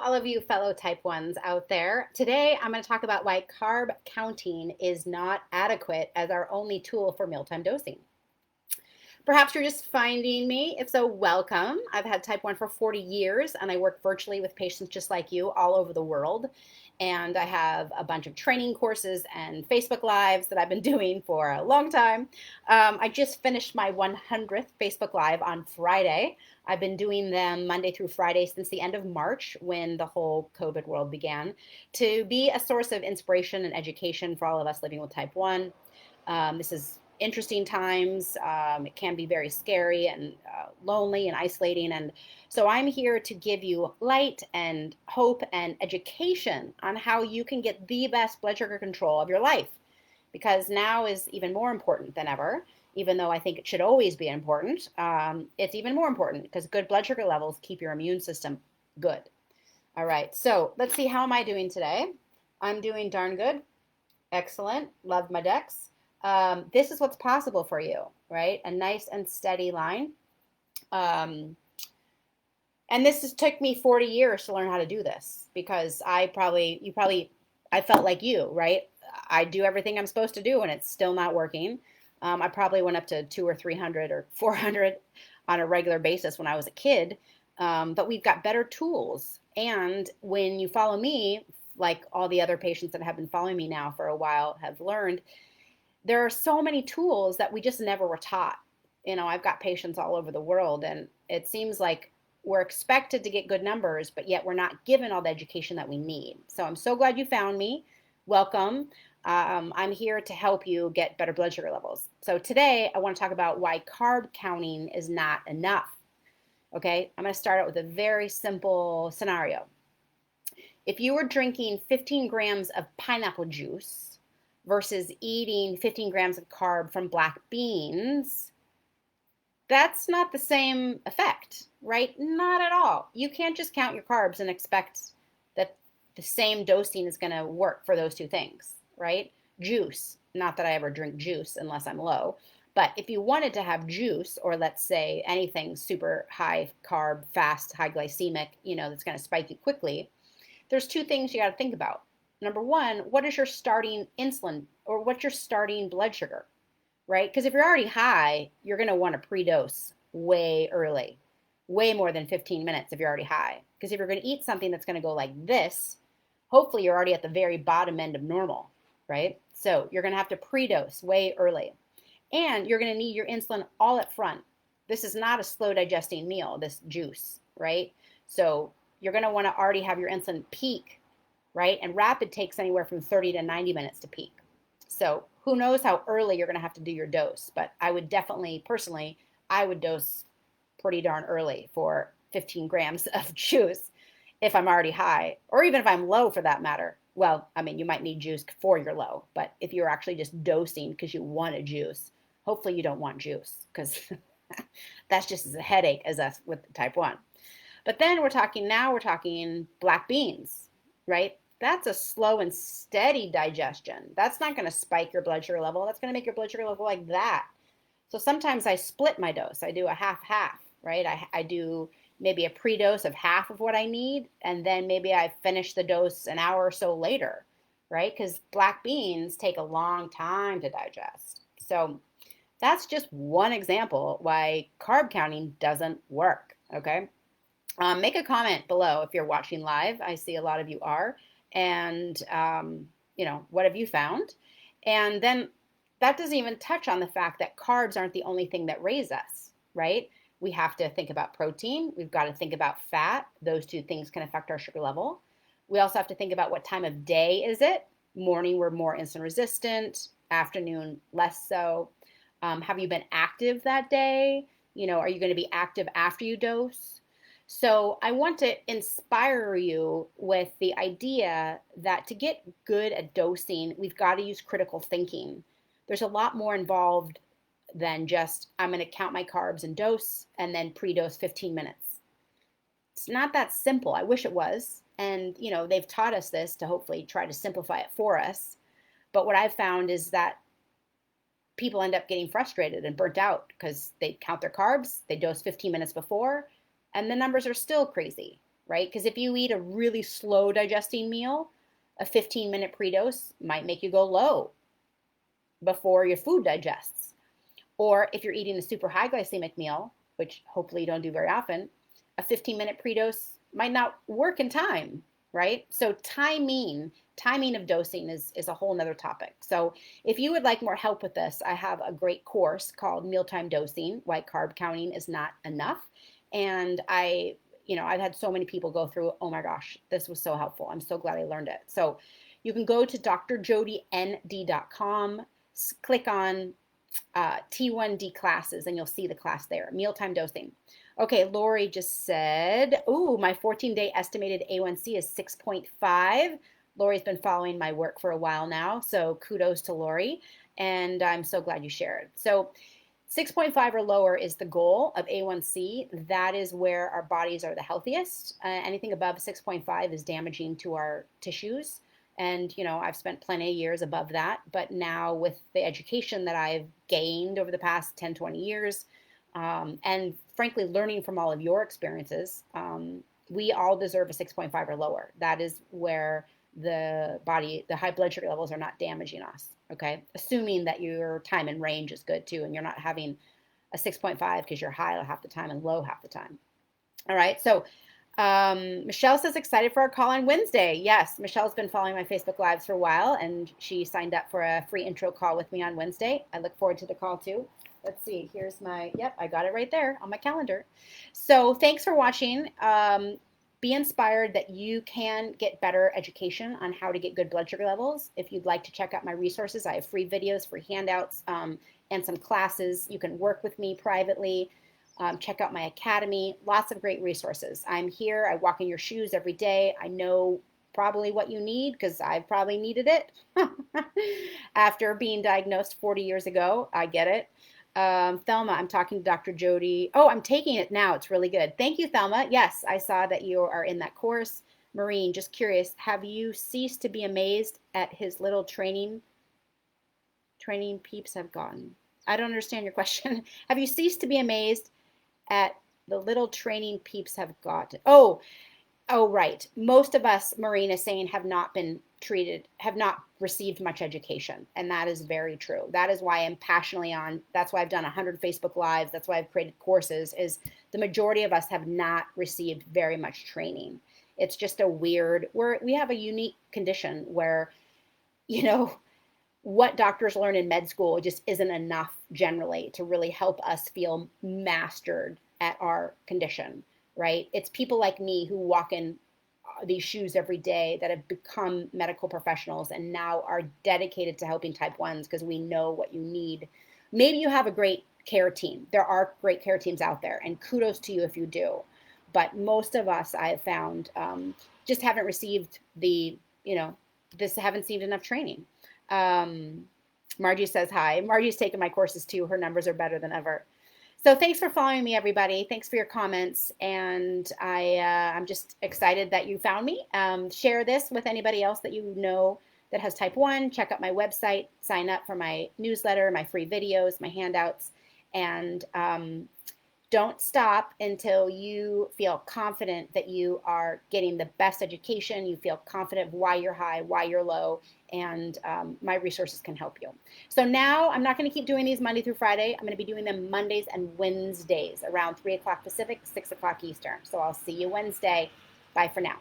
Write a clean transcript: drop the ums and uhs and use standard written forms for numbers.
all of you fellow type 1s out there. Today, I'm going to talk about why carb counting is not adequate as our only tool for mealtime dosing. Perhaps you're just finding me. If so, welcome. I've had type 1 for 40 years and I work virtually with patients just like you all over the world. And I have a bunch of training courses and Facebook Lives that I've been doing for a long time. I just finished my 100th Facebook Live on Friday. I've been doing them Monday through Friday since the end of March when the whole COVID world began to be a source of inspiration and education for all of us living with type 1. This is interesting times. It can be very scary and lonely and isolating. And so I'm here to give you light and hope and education on how you can get the best blood sugar control of your life. Because now is even more important than ever, even though I think it should always be important. It's even more important because good blood sugar levels keep your immune system good. All right, so let's see, how am I doing today? I'm doing darn good. Excellent. Love my decks. This is what's possible for you, right? A nice and steady line. And this took me 40 years to learn how to do this because I felt like you, right? I do everything I'm supposed to do and it's still not working. I probably went up to 200 or 300 or 400 on a regular basis when I was a kid. But we've got better tools. And when you follow me, like all the other patients that have been following me now for a while have learned, there are so many tools that we just never were taught. I've got patients all over the world, and it seems like we're expected to get good numbers, but yet we're not given all the education that we need. So I'm so glad you found me. Welcome. I'm here to help you get better blood sugar levels. So today I want to talk about why carb counting is not enough. Okay, I'm going to start out with a very simple scenario. If you were drinking 15 grams of pineapple juice versus eating 15 grams of carb from black beans, that's not the same effect, right? Not at all. You can't just count your carbs and expect that the same dosing is going to work for those two things, right? Juice, not that I ever drink juice unless I'm low, but if you wanted to have juice, or let's say anything super high carb, fast, high glycemic, that's going to spike you quickly, there's two things you got to think about. Number one, what is your starting insulin or what's your starting blood sugar, right? Because if you're already high, you're going to want to pre-dose way early, way more than 15 minutes if you're already high. Because if you're going to eat something that's going to go like this, hopefully you're already at the very bottom end of normal, right? So you're going to have to pre-dose way early. And you're going to need your insulin all up front. This is not a slow digesting meal, this juice, right? So you're going to want to already have your insulin peak, right? And rapid takes anywhere from 30 to 90 minutes to peak. So who knows how early you're going to have to do your dose, but I would definitely, personally, I would dose pretty darn early for 15 grams of juice if I'm already high, or even if I'm low for that matter. Well, I mean, you might need juice for your low, but if you're actually just dosing because you want a juice, hopefully you don't want juice because that's just as a headache as us with type 1. But then we're talking black beans, right? That's a slow and steady digestion. That's not going to spike your blood sugar level. That's going to make your blood sugar level like that. So sometimes I split my dose. I do a half-half, right? I do maybe a pre-dose of half of what I need, and then maybe I finish the dose an hour or so later, right? Because black beans take a long time to digest. So that's just one example why carb counting doesn't work, okay? Make a comment below if you're watching live. I see a lot of you are. And, what have you found? And then that doesn't even touch on the fact that carbs aren't the only thing that raise us, right? We have to think about protein. We've got to think about fat. Those two things can affect our sugar level. We also have to think about what time of day is it. Morning, we're more insulin resistant. Afternoon, less so. Have you been active that day? Are you going to be active after you dose? So I want to inspire you with the idea that to get good at dosing, we've got to use critical thinking. There's a lot more involved than just, I'm going to count my carbs and dose and then pre-dose 15 minutes. It's not that simple. I wish it was. And, they've taught us this to hopefully try to simplify it for us. But what I've found is that people end up getting frustrated and burnt out because they count their carbs, they dose 15 minutes before, and the numbers are still crazy. right? Because if you eat a really slow digesting meal, a 15-minute pre-dose might make you go low before your food digests. Or if you're eating a super high glycemic meal, which hopefully you don't do very often, a 15-minute pre-dose might not work in time, right? So timing of dosing is a whole nother topic. So if you would like more help with this, I have a great course called Mealtime Dosing, Why Carb Counting is Not Enough. And I've had so many people go through, oh my gosh, this was so helpful. I'm so glad I learned it. So you can go to drjodynd.com, click on T1D classes, and you'll see the class there, Mealtime Dosing. Okay, Lori just said, ooh, my 14-day estimated A1C is 6.5. Lori's been following my work for a while now, so kudos to Lori, and I'm so glad you shared. So 6.5 or lower is the goal of A1C. That is where our bodies are the healthiest. Anything above 6.5 is damaging to our tissues. And, I've spent plenty of years above that. But now with the education that I've gained over the past 10, 20 years, and frankly, learning from all of your experiences, we all deserve a 6.5 or lower. That is where the high blood sugar levels are not damaging us. Okay, assuming that your time and range is good too, and you're not having a 6.5 because you're high half the time and low half the time. All right, so Michelle says excited for our call on Wednesday. Yes, Michelle's been following my Facebook Lives for a while, and she signed up for a free intro call with me on Wednesday. I look forward to the call too. Let's see, here's I got it right there on my calendar. So thanks for watching. Be inspired that you can get better education on how to get good blood sugar levels. If you'd like to check out my resources, I have free videos, free handouts, and some classes. You can work with me privately. Check out my academy. Lots of great resources. I'm here. I walk in your shoes every day. I know probably what you need because I've probably needed it after being diagnosed 40 years ago. I get it. Thelma, I'm talking to Dr. Jody. Oh, I'm taking it now. It's really good. Thank you, Thelma. Yes, I saw that you are in that course. Maureen, just curious, have you ceased to be amazed at his little training peeps have gotten? I don't understand your question. Have you ceased to be amazed at the little training peeps have gotten? Oh, right. Most of us, Maureen is saying, have not received much education. And that is very true. That is why I'm passionately that's why I've done 100 Facebook Lives. That's why I've created courses, is the majority of us have not received very much training. It's just we have a unique condition where, what doctors learn in med school just isn't enough generally to really help us feel mastered at our condition. Right? It's people like me who walk in these shoes every day that have become medical professionals and now are dedicated to helping type 1s because we know what you need. Maybe you have a great care team. There are great care teams out there, and kudos to you if you do. But most of us, I have found, just haven't received haven't received enough training. Margie says hi. Margie's taken my courses too. Her numbers are better than ever. So thanks for following me, everybody. Thanks for your comments. And I'm just excited that you found me. Share this with anybody else that you know that has type 1. Check out my website. Sign up for my newsletter, my free videos, my handouts. And don't stop until you feel confident that you are getting the best education. You feel confident why you're high, why you're low, and my resources can help you. So now I'm not going to keep doing these Monday through Friday. I'm going to be doing them Mondays and Wednesdays around 3 o'clock Pacific, 6 o'clock Eastern. So I'll see you Wednesday. Bye for now.